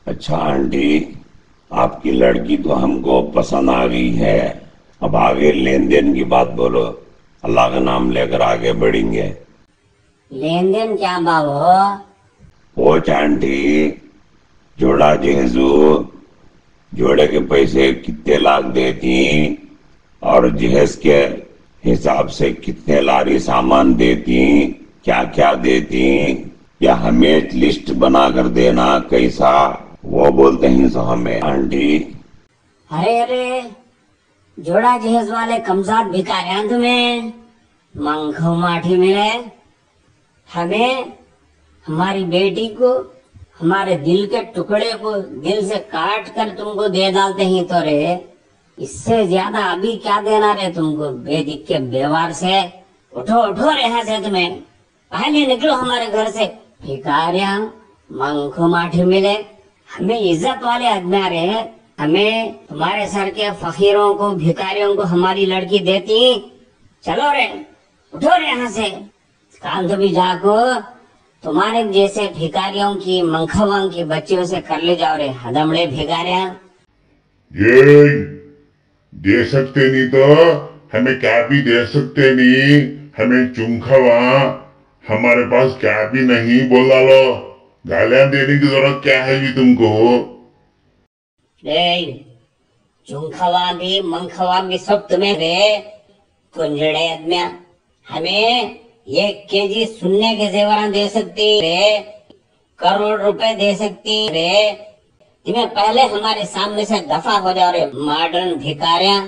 अच्छा आंटी, आपकी लड़की तो हमको पसंद आ गई है। अब आगे लेन देन की बात बोलो। अल्लाह का नाम लेकर आगे बढ़ेंगे। लेन देन क्या बाबू? पोच आंटी, जोड़ा जहेजू, जोड़े के पैसे कितने लाख देती और जहेज के हिसाब से कितने लारी सामान देती, क्या क्या देती, या हमें लिस्ट बनाकर देना कैसा, वो बोलते हैं सो हमें आंटी। अरे अरे, जोड़ा जहेज वाले कमजात भिखारियां तुम्हें मंखो माठी मिले। हमें हमारी बेटी को, हमारे दिल के टुकड़े को दिल से काट कर तुमको दे डालते ही तो रे। इससे ज्यादा अभी क्या देना रे तुमको बेदिक के व्यवहार से। उठो उठो रे यहाँ से, तुम्हें पहले निकलो हमारे घर से। भिखारियां मंखो माठी मिले, हमें इज्जत वाले आदमी आ रहे हैं। हमें तुम्हारे सर के फकीरों को, भिखारियों को हमारी लड़की देती। चलो रे, उठो रे यहाँ से। कांत भी जाको तुम्हारे जैसे भिखारियों की, मंखवां की बच्चियों से कर ले जाओ रे हदमड़े भिखारियां। ये दे सकते नहीं तो हमें क्या भी दे सकते नहीं। हमें चुंखवा, हमारे पास क्या भी नहीं बोला लो। गालियां देने की जरूरत क्या है जी तुमको? चुंखवा भी मंखवा भी सब तुम्हें रे कुंजड़े आदमिया। हमें 1 केजी सुनने के जेवरान दे सकती रे, करोड़ रुपए दे सकती रे। तुम्हें पहले हमारे सामने से दफा हो जाओ रे मॉडर्न भिखारियां।